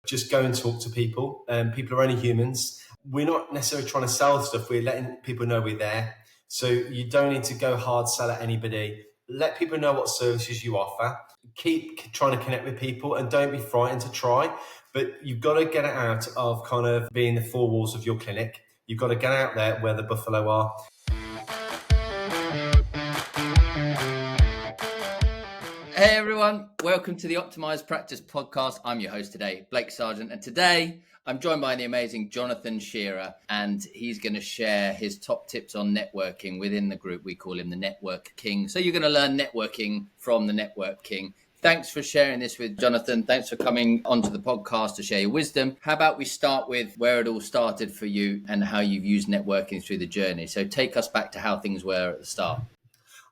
just go and talk to people. People are only humans. We're not necessarily trying to sell stuff. We're letting people know we're there. So you don't need to go hard sell at anybody. Let people know what services you offer. Keep trying to connect with people and don't be frightened to try. But you've got to get it out of kind of being the four walls of your clinic. You've got to get out there where the buffalo are. Hey everyone, welcome to the Optimized Practice Podcast. I'm your host today, Blake Sargent, and today I'm joined by the amazing Jonathan Shearer, and he's going to share his top tips on networking within the group. We call him the Network-King. So you're going to learn networking from the Network-King. Thanks for sharing this with Jonathan. Thanks for coming onto the podcast to share your wisdom. How about we start with where it all started for you and how you've used networking through the journey? So take us back to how things were at the start.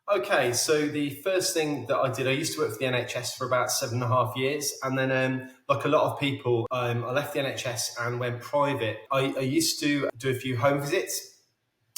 Okay, so the first thing that I did, I used to work for the NHS for about 7.5 years. And then, like a lot of people, I left the NHS and went private. I used to do a few home visits,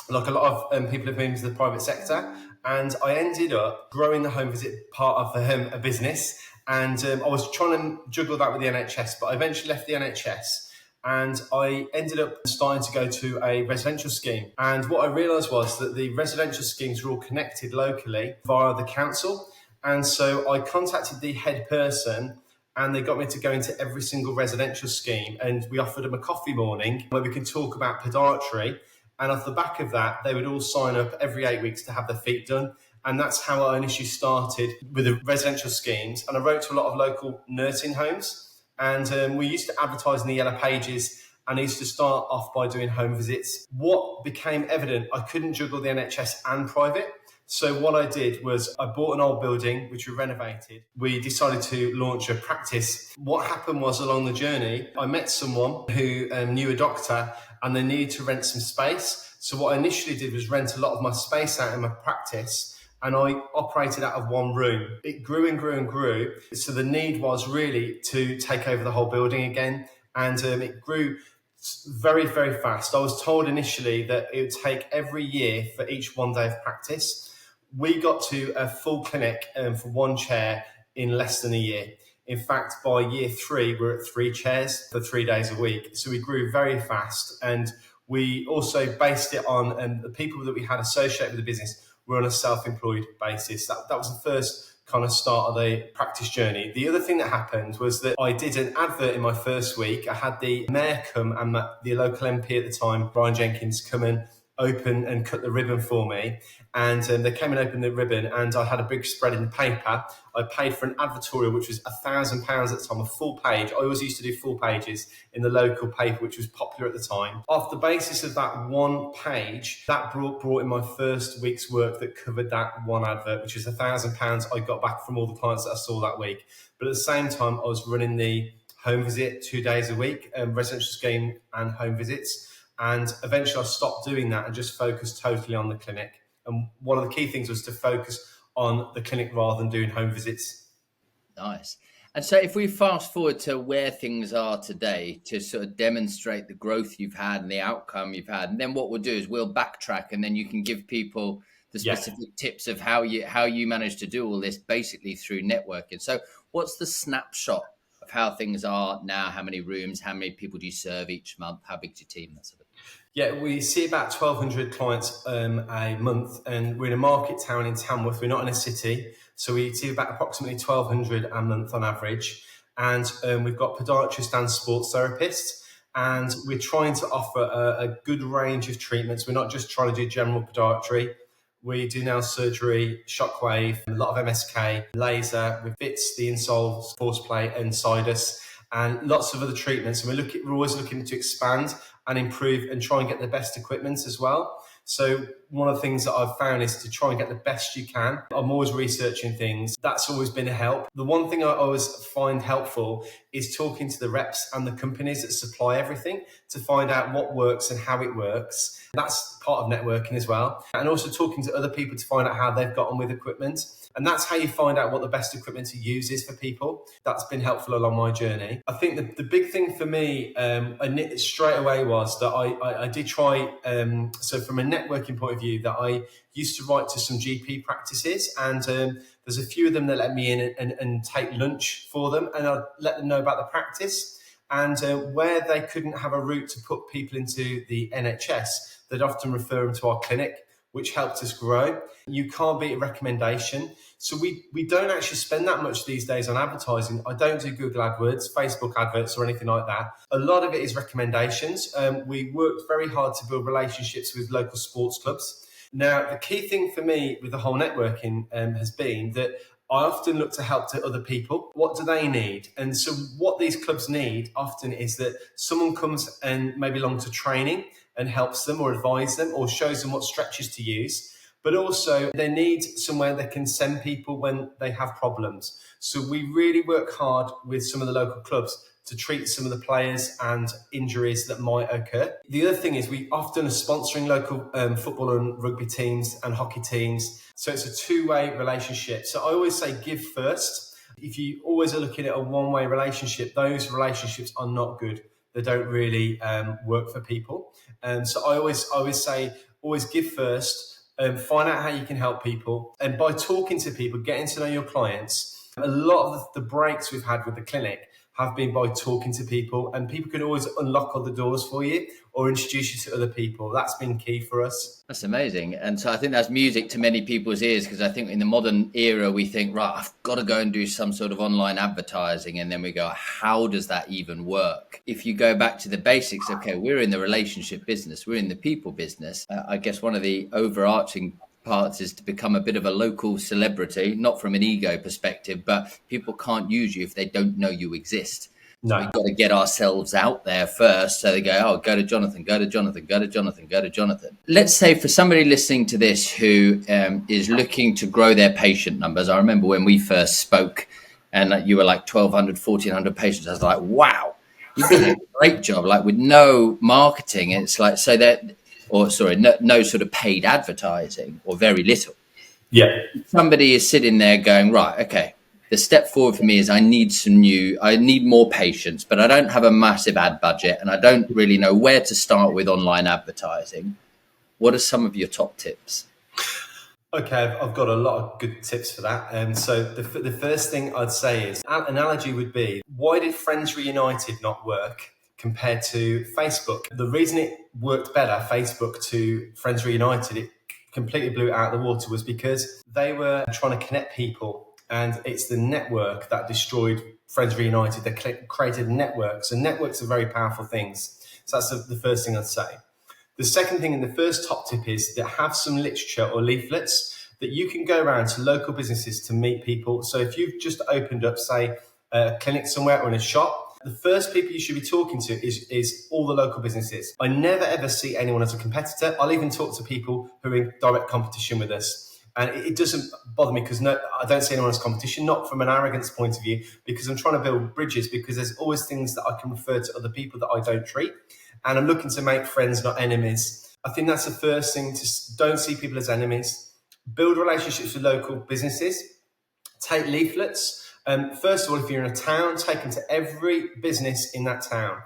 like a lot of people have moved into the private sector. And I ended up growing the home visit part of a business. And I was trying to juggle that with the NHS, but I eventually left the NHS. And I ended up starting to go to a residential scheme. And what I realised was that the residential schemes were all connected locally via the council. And so I contacted the head person and they got me to go into every single residential scheme. And we offered them a coffee morning where we could talk about podiatry. And off the back of that, they would all sign up every 8 weeks to have their feet done. And that's how I initially started with the residential schemes. And I wrote to a lot of local nursing homes. And we used to advertise in the Yellow Pages, and I used to start off by doing home visits. What became evident, I couldn't juggle the NHS and private. So what I did was I bought an old building, which we renovated. We decided to launch a practice. What happened was along the journey, I met someone who knew a doctor and they needed to rent some space. So what I initially did was rent a lot of my space out in my practice. And I operated out of one room. It grew and grew and grew. So the need was really to take over the whole building again. And it grew very, very fast. I was told initially that it would take every year for each 1 day of practice. We got to a full clinic for one chair in less than a year. In fact, by year 3, we're at 3 chairs for 3 days a week. So we grew very fast. And we also based it on the people that we had associated with the business were on a self-employed basis. That was the first kind of start of the practice journey. The other thing that happened was that I did an advert in my first week. I had the mayor come and the local MP at the time, Brian Jenkins, come and open and cut the ribbon for me. And they came and opened the ribbon and I had a big spread in the paper. I paid for an advertorial, which was £1,000 at the time, a full page. I always used to do full pages in the local paper, which was popular at the time. Off the basis of that one page, that brought in my first week's work that covered that one advert, which was £1,000 I got back from all the clients that I saw that week. But at the same time, I was running the home visit 2 days a week, residential scheme and home visits. And eventually I stopped doing that and just focused totally on the clinic. And one of the key things was to focus on the clinic rather than doing home visits. Nice. And so if we fast forward to where things are today to sort of demonstrate the growth you've had and the outcome you've had, and then what we'll do is we'll backtrack and then you can give people the specific tips of how you managed to do all this basically through networking. So what's the snapshot of how things are now? How many rooms, how many people do you serve each month? How big's your team? That sort of thing. Yeah, we see about 1,200 clients a month, and we're in a market town in Tamworth. We're not in a city, so we see about approximately 1,200 a month on average. And we've got podiatrists and sports therapists, and we're trying to offer a good range of treatments. We're not just trying to do general podiatry. We do nail surgery, shockwave, a lot of MSK, laser, with bits, the insoles, force plate, and sinus, and lots of other treatments. And we're always looking to expand and improve and try and get the best equipment as well. So one of the things that I've found is to try and get the best you can. I'm always researching things. That's always been a help. The one thing I always find helpful is talking to the reps and the companies that supply everything to find out what works and how it works. That's part of networking as well. And also talking to other people to find out how they've got on with equipment. And that's how you find out what the best equipment to use is for people. That's been helpful along my journey. I think the big thing for me straight away was that I did try, so from a networking point of view, that I used to write to some GP practices, and there's a few of them that let me in and take lunch for them, and I'd let them know about the practice. And where they couldn't have a route to put people into the NHS, they'd often refer them to our clinic, which helped us grow. You can't beat a recommendation. So we don't actually spend that much these days on advertising. I don't do Google AdWords, Facebook adverts or anything like that. A lot of it is recommendations. We worked very hard to build relationships with local sports clubs. Now, the key thing for me with the whole networking has been that I often look to help to other people. What do they need? And so what these clubs need often is that someone comes and maybe along to training and helps them or advise them or shows them what stretches to use. But also they need somewhere they can send people when they have problems. So we really work hard with some of the local clubs to treat some of the players and injuries that might occur. The other thing is we often are sponsoring local football and rugby teams and hockey teams. So it's a two-way relationship. So I always say give first. If you always are looking at a one-way relationship, those relationships are not good. They don't really work for people. And so I always say, always give first, find out how you can help people. And by talking to people, getting to know your clients, a lot of the breaks we've had with the clinic have been by talking to people, and people can always unlock other doors for you or introduce you to other people. That's been key for us. That's amazing. And so I think that's music to many people's ears, because I think in the modern era, we think, right, I've got to go and do some sort of online advertising. And then we go, how does that even work? If you go back to the basics, okay, we're in the relationship business, we're in the people business. I guess one of the overarching parts is to become a bit of a local celebrity, not from an ego perspective, but people can't use you if they don't know you exist. No. So we've got to get ourselves out there first. So they go, oh, go to Jonathan, go to Jonathan, go to Jonathan, go to Jonathan. Let's say for somebody listening to this who is looking to grow their patient numbers. I remember when we first spoke and you were like 1,200, 1,400 patients. I was like, wow, you've done a great job. Like with no marketing, it's like, so that, or sorry, no sort of paid advertising or very little. Yeah. Somebody is sitting there going, right, okay, the step forward for me is I need more patients, but I don't have a massive ad budget and I don't really know where to start with online advertising. What are some of your top tips? Okay, I've got a lot of good tips for that. And so the first thing I'd say is, an analogy would be, why did Friends Reunited not work compared to Facebook? The reason it worked better, Facebook to Friends Reunited, it completely blew it out of the water, was because they were trying to connect people. And it's the network that destroyed Friends Reunited. They created networks, and networks are very powerful things. So that's the first thing I'd say. The second thing, and the first top tip, is that have some literature or leaflets that you can go around to local businesses to meet people. So if you've just opened up, say, a clinic somewhere or in a shop, the first people you should be talking to is all the local businesses. I never ever see anyone as a competitor. I'll even talk to people who are in direct competition with us. And it doesn't bother me because I don't see anyone as competition, not from an arrogance point of view, because I'm trying to build bridges, because there's always things that I can refer to other people that I don't treat. And I'm looking to make friends, not enemies. I think that's the first thing. Don't see people as enemies. Build relationships with local businesses. Take leaflets. First of all, if you're in a town, take them to every business in that town.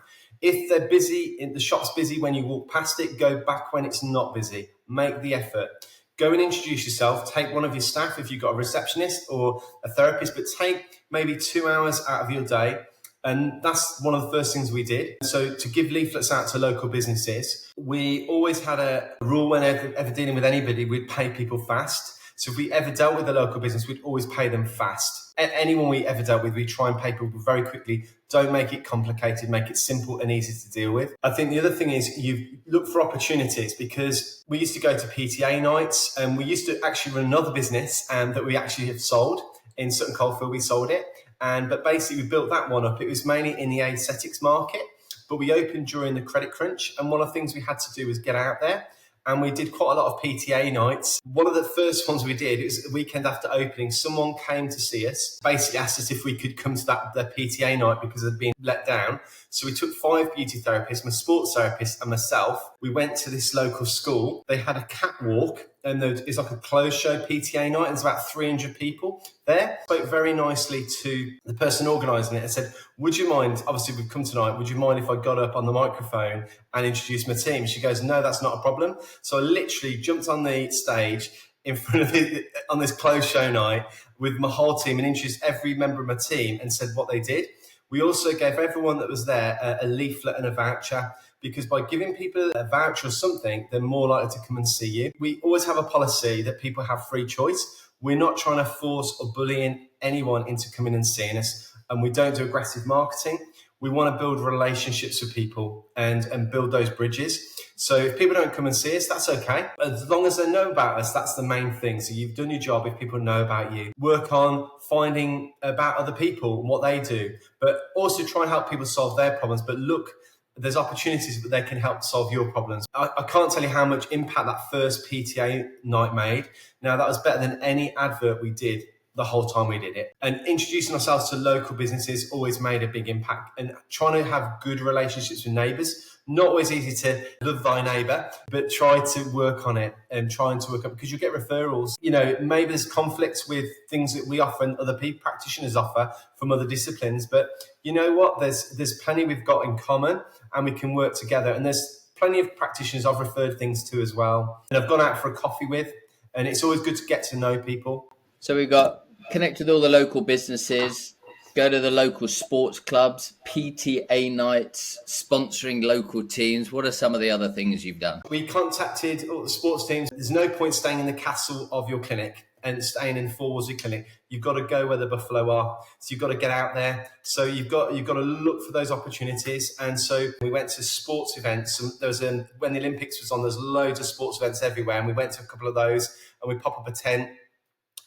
If they're busy, the shop's busy when you walk past it, go back when it's not busy. Make the effort. Go and introduce yourself. Take one of your staff if you've got a receptionist or a therapist, but take maybe 2 hours out of your day. And that's one of the first things we did. So to give leaflets out to local businesses, we always had a rule when ever dealing with anybody, we'd pay people fast. So if we ever dealt with a local business, we'd always pay them fast. Anyone we ever dealt with, we try and pay people very quickly. Don't make it complicated, make it simple and easy to deal with. I think the other thing is you look for opportunities, because we used to go to PTA nights, and we used to actually run another business that we actually have sold in Sutton Coldfield. We sold it. But basically we built that one up. It was mainly in the aesthetics market, but we opened during the credit crunch. And one of the things we had to do was get out there. And we did quite a lot of PTA nights. One of the first ones we did, it was a weekend after opening, someone came to see us, basically asked us if we could come to the PTA night because they'd been let down. So we took 5 beauty therapists, my sports therapist and myself. We went to this local school. They had a catwalk, and it's like a closed show PTA night. There's about 300 people there. Spoke very nicely to the person organising it and said, would you mind, obviously we've come tonight, would you mind if I got up on the microphone and introduced my team? She goes, no, that's not a problem. So I literally jumped on the stage in front of it on this closed show night with my whole team and introduced every member of my team and said what they did. We also gave everyone that was there a leaflet and a voucher, because by giving people a voucher or something, they're more likely to come and see you. We always have a policy that people have free choice. We're not trying to force or bullying anyone into coming and seeing us, and we don't do aggressive marketing. We want to build relationships with people and build those bridges. So if people don't come and see us, that's okay. As long as they know about us, that's the main thing. So you've done your job if people know about you. Work on finding about other people and what they do, but also try and help people solve their problems. But look, there's opportunities that they can help solve your problems. I can't tell you how much impact that first PTA night made. Now, that was better than any advert we did the whole time we did it. And introducing ourselves to local businesses always made a big impact. And trying to have good relationships with neighbours, not always easy to love thy neighbour, but try to work on it and trying to work on, because you get referrals. You know, maybe there's conflicts with things that we offer and other people, practitioners offer from other disciplines, but you know what? There's plenty we've got in common and we can work together. And there's plenty of practitioners I've referred things to as well, and I've gone out for a coffee with, and it's always good to get to know people. So we've got connect with all the local businesses, go to the local sports clubs, PTA nights, sponsoring local teams. What are some of the other things you've done? We contacted all the sports teams. There's no point staying in the castle of your clinic and staying in four walls of your clinic. You've got to go where the buffalo are. So you've got to get out there. So you've got to look for those opportunities. And so we went to sports events. And there was when the Olympics was on, there's loads of sports events everywhere. And we went to a couple of those and we pop up a tent.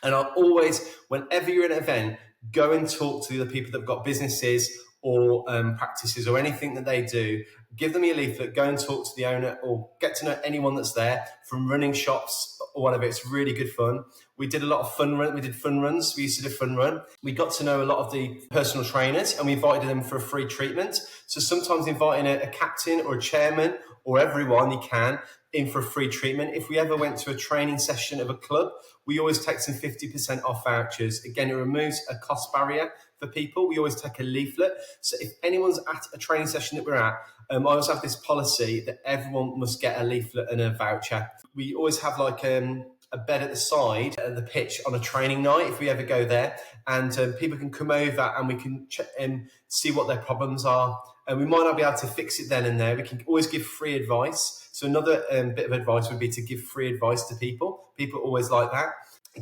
And I'll always, whenever you're in an event, go and talk to the people that have got businesses or practices or anything that they do. Give them your leaflet, go and talk to the owner or get to know anyone that's there, from running shops or whatever. It's really good fun. We did a lot of fun run. We did fun runs. We used to do fun run. We got to know a lot of the personal trainers and we invited them for a free treatment. So sometimes inviting a captain or a chairman or everyone you can in for a free treatment. If we ever went to a training session of a club, we always take some 50% off vouchers. Again, it removes a cost barrier for people. We always take a leaflet. So if anyone's at a training session that we're at, I always have this policy that everyone must get a leaflet and a voucher. We always have like a bed at the side of the pitch on a training night if we ever go there, and people can come over and we can check and see what their problems are. And we might not be able to fix it then and there. We can always give free advice. So another bit of advice would be to give free advice to people. People always like that.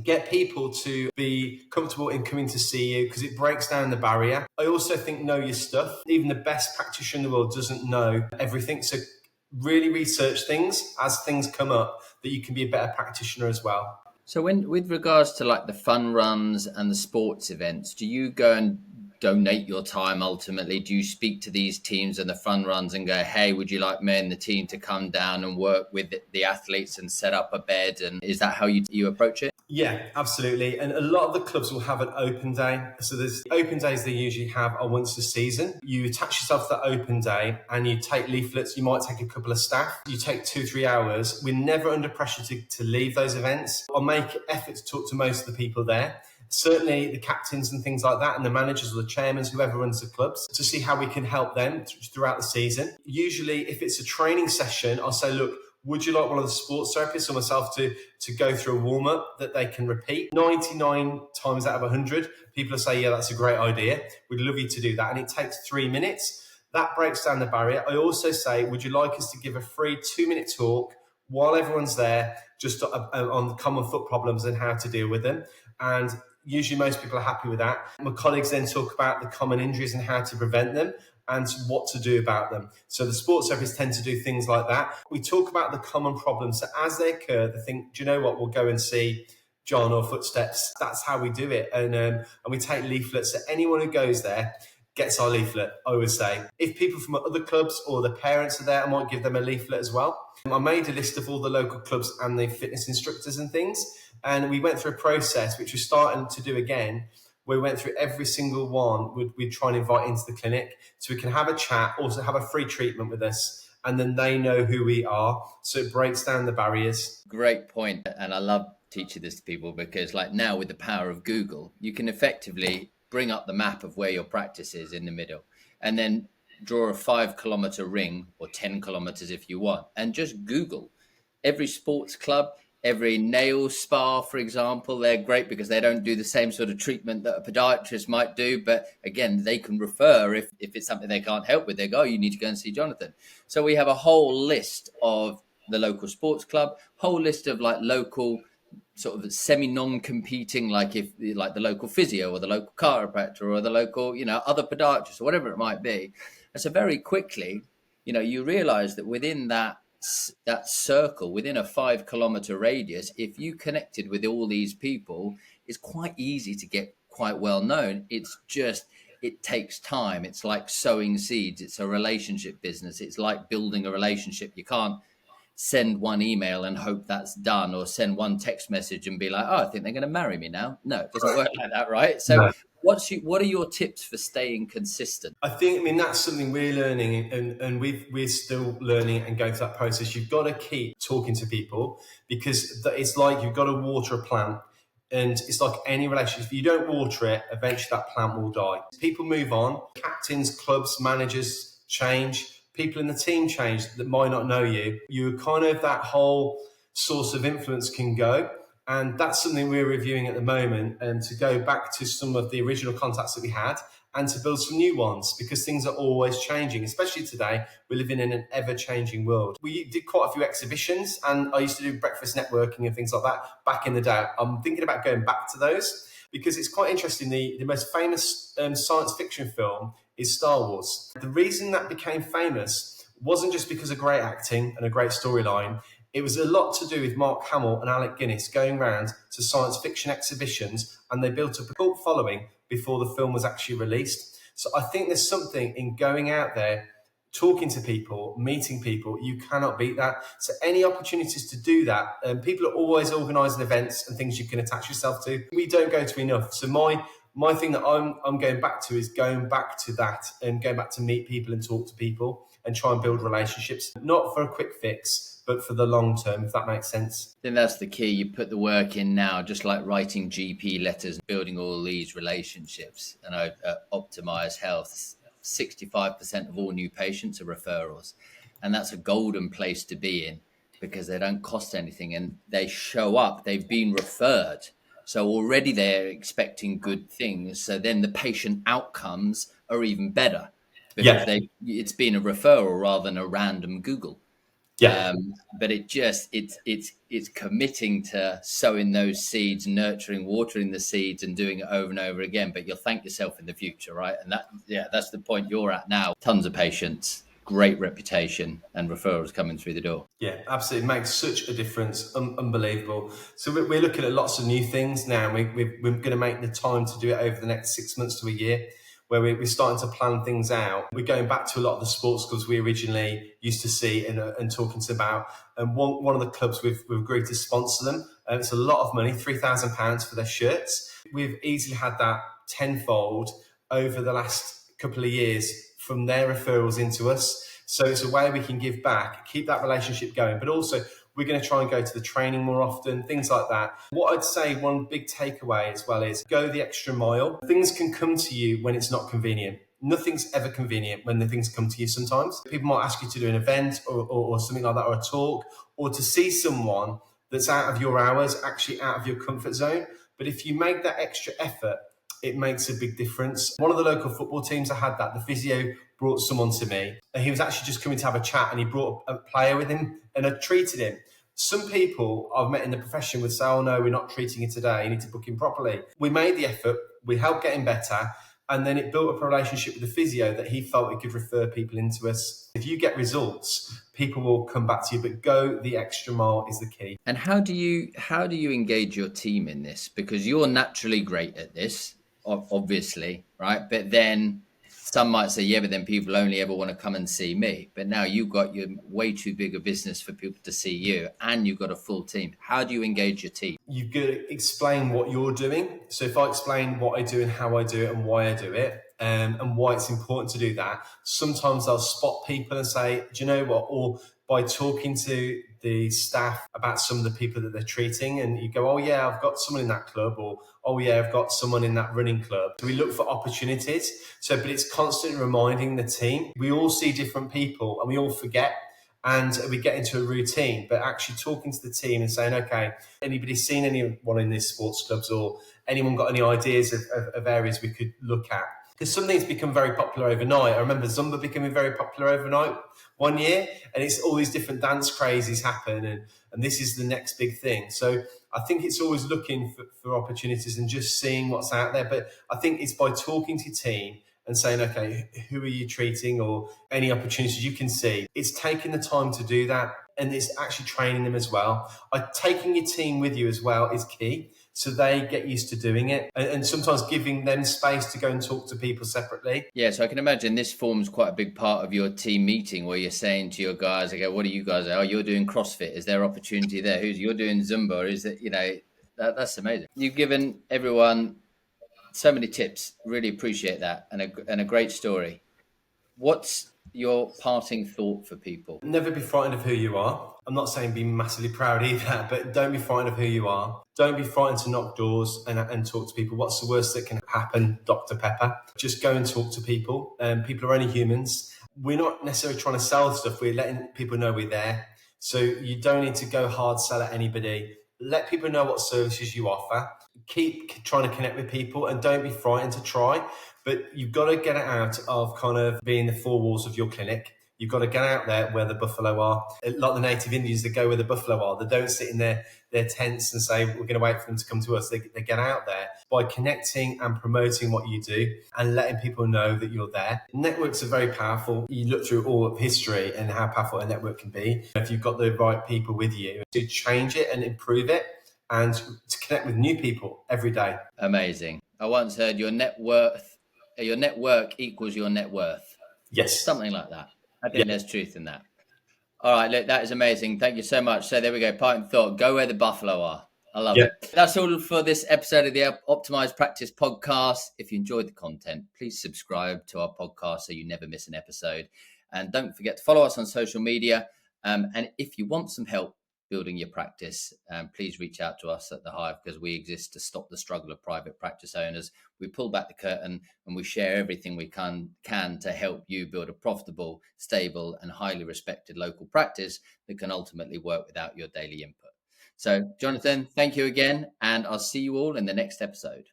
Get people to be comfortable in coming to see you because it breaks down the barrier. I also think know your stuff. Even the best practitioner in the world doesn't know everything. So really research things as things come up that you can be a better practitioner as well. So when, with regards to like the fun runs and the sports events, do you go and donate your time ultimately? Do you speak to these teams and the fun runs and go, hey, would you like me and the team to come down and work with the athletes and set up a bed? And is that how you approach it? Yeah, absolutely. And a lot of the clubs will have an open day. So there's open days they usually have are once a season. You attach yourself to that open day and you take leaflets. You might take a couple of staff. You take 2-3 hours. We're never under pressure to leave those events. I'll make effort to talk to most of the people there. Certainly the captains and things like that and the managers or the chairmen, whoever runs the clubs, to see how we can help them throughout the season. Usually if it's a training session, I'll say, look, would you like one of the sports therapists or myself to go through a warm-up that they can repeat? 99 times out of 100, people will say, yeah, that's a great idea. We'd love you to do that. And it takes 3 minutes. That breaks down the barrier. I also say, would you like us to give a free 2-minute talk while everyone's there, just on common foot problems and how to deal with them? And usually most people are happy with that. My colleagues then talk about the common injuries and how to prevent them and what to do about them. So the sports therapists tend to do things like that. We talk about the common problems. So as they occur, they think, do you know what, we'll go and see John or Footsteps. That's how we do it. And we take leaflets. So anyone who goes there gets our leaflet, I always say. If people from other clubs or the parents are there, I might give them a leaflet as well. I made a list of all the local clubs and the fitness instructors and things. And we went through a process, which we're starting to do again. We went through every single one. We'd try and invite into the clinic so we can have a chat, also have a free treatment with us, and then they know who we are. So it breaks down the barriers. Great point. And I love teaching this to people because like now with the power of Google, you can effectively bring up the map of where your practice is in the middle and then draw a 5-kilometer ring or 10 kilometers if you want, and just Google every sports club, every nail spa, for example. They're great because they don't do the same sort of treatment that a podiatrist might do. But again, they can refer if it's something they can't help with. They go, oh, you need to go and see Jonathan. So we have a whole list of the local sports club, whole list of like local sort of semi non-competing, like if like the local physio or the local chiropractor or the local, other podiatrist or whatever it might be. And so very quickly, you realize that within that circle, within a 5 kilometer radius, if you connected with all these people, it's quite easy to get quite well known. It's just, it takes time. It's like sowing seeds. It's a relationship business. It's like building a relationship. You can't send one email and hope that's done, or send one text message and be like, oh, I think they're going to marry me now. No, it doesn't work like that, right? So No. what are your tips for staying consistent? I think, that's something we're learning, and we're still learning and going through that process. You've got to keep talking to people, because it's like you've got to water a plant. And it's like any relationship. If you don't water it, eventually that plant will die. People move on. Captains, clubs, managers change. People in the team change that might not know you. You're kind of, that whole source of influence can go. And that's something we're reviewing at the moment, and to go back to some of the original contacts that we had and to build some new ones, because things are always changing, especially today. We're living in an ever-changing world. We did quite a few exhibitions, and I used to do breakfast networking and things like that back in the day. I'm thinking about going back to those, because it's quite interesting. The most famous science fiction film is Star Wars. The reason that became famous wasn't just because of great acting and a great storyline. It was a lot to do with Mark Hamill and Alec Guinness going around to science fiction exhibitions, and they built up a cult following before the film was actually released. So I think there's something in going out there, talking to people, meeting people. You cannot beat that. So any opportunities to do that, people are always organising events and things you can attach yourself to. We don't go to enough. So my thing that I'm going back to is going back to that, and going back to meet people and talk to people and try and build relationships, not for a quick fix, but for the long term, if that makes sense. I think that's the key. You put the work in now, just like writing GP letters, building all these relationships. And at Optimize Health, 65% of all new patients are referrals. And that's a golden place to be in, because they don't cost anything and they show up. They've been referred. So already they're expecting good things. So then the patient outcomes are even better, because it's been a referral rather than a random Google. Yeah. But it's committing to sowing those seeds, nurturing, watering the seeds, and doing it over and over again. But you'll thank yourself in the future, right? And that's the point you're at now. Tons of patients, great reputation, and referrals coming through the door. Yeah, absolutely. It makes such a difference. Unbelievable. So we're looking at lots of new things now. We're going to make the time to do it over the next 6 months to a year, where we're starting to plan things out. We're going back to a lot of the sports clubs we originally used to see and talking to about. And one of the clubs we've agreed to sponsor them. And it's a lot of money, £3,000 for their shirts. We've easily had that tenfold over the last couple of years from their referrals into us. So it's a way we can give back, keep that relationship going, but also we're going to try and go to the training more often, things like that. What I'd say, one big takeaway as well, is go the extra mile. Things can come to you when it's not convenient. Nothing's ever convenient when the things come to you sometimes. People might ask you to do an event or something like that, or a talk, or to see someone that's out of your hours, actually out of your comfort zone. But if you make that extra effort, it makes a big difference. One of the local football teams, I had that. The physio brought someone to me, and he was actually just coming to have a chat, and he brought a player with him, and I treated him. Some people I've met in the profession would say, oh no, we're not treating you today, you need to book him properly. We made the effort, we helped get him better, and then it built up a relationship with the physio that he felt he could refer people into us. If you get results, people will come back to you, but go the extra mile is the key. And how do you engage your team in this? Because you're naturally great at this, obviously, right? But then some might say, yeah, but then people only ever want to come and see me. But now you've got your way too big a business for people to see you, and you've got a full team. How do you engage your team? You've got to explain what you're doing. So if I explain what I do and how I do it and why I do it, and why it's important to do that, sometimes I'll spot people and say, do you know what? Or by talking to the staff about some of the people that they're treating, and you go, oh yeah, I've got someone in that club, or oh yeah, I've got someone in that running club. So we look for opportunities. But it's constantly reminding the team. We all see different people and we all forget. and we get into a routine, but actually talking to the team and saying, okay, anybody seen anyone in these sports clubs, or anyone got any ideas of areas we could look at? Because some things become very popular overnight. I remember Zumba becoming very popular overnight one year, and it's all these different dance crazes happen, and this is the next big thing. So I think it's always looking for opportunities and just seeing what's out there. But I think it's by talking to your team and saying, okay, who are you treating, or any opportunities you can see. It's taking the time to do that, and it's actually training them as well. Taking your team with you as well is key, so they get used to doing it, and sometimes giving them space to go and talk to people separately. Yeah, so I can imagine this forms quite a big part of your team meeting, where you're saying to your guys, okay, what are you guys? Oh, you're doing CrossFit. Is there opportunity there? You're doing Zumba? Is it, that's amazing. You've given everyone so many tips. Really appreciate that, and a great story. What's your parting thought for people? Never be frightened of who you are. I'm not saying be massively proud either, but don't be frightened of who you are. Don't be frightened to knock doors and talk to people. What's the worst that can happen, Dr. Pepper? Just go and talk to people. People are only humans. We're not necessarily trying to sell stuff. We're letting people know we're there. So you don't need to go hard sell at anybody. Let people know what services you offer. Keep trying to connect with people, and don't be frightened to try. But you've got to get it out of kind of being the four walls of your clinic. You've got to get out there where the buffalo are. Like the native Indians that go where the buffalo are. They don't sit in their tents and say, we're going to wait for them to come to us. They get out there by connecting and promoting what you do and letting people know that you're there. Networks are very powerful. You look through all of history and how powerful a network can be. If you've got the right people with you to change it and improve it, and to connect with new people every day. Amazing. I once heard your network equals your net worth. Yes. Something like that. I think there's truth in that. All right, look, that is amazing. Thank you so much. So there we go. Parting thought, go where the buffalo are. I love it. That's all for this episode of the Optimized Practice podcast. If you enjoyed the content, please subscribe to our podcast so you never miss an episode. And don't forget to follow us on social media. And if you want some help building your practice, please reach out to us at the Hive, because we exist to stop the struggle of private practice owners. We pull back the curtain and we share everything we can to help you build a profitable, stable and highly respected local practice that can ultimately work without your daily input. So Jonathan, thank you again, and I'll see you all in the next episode.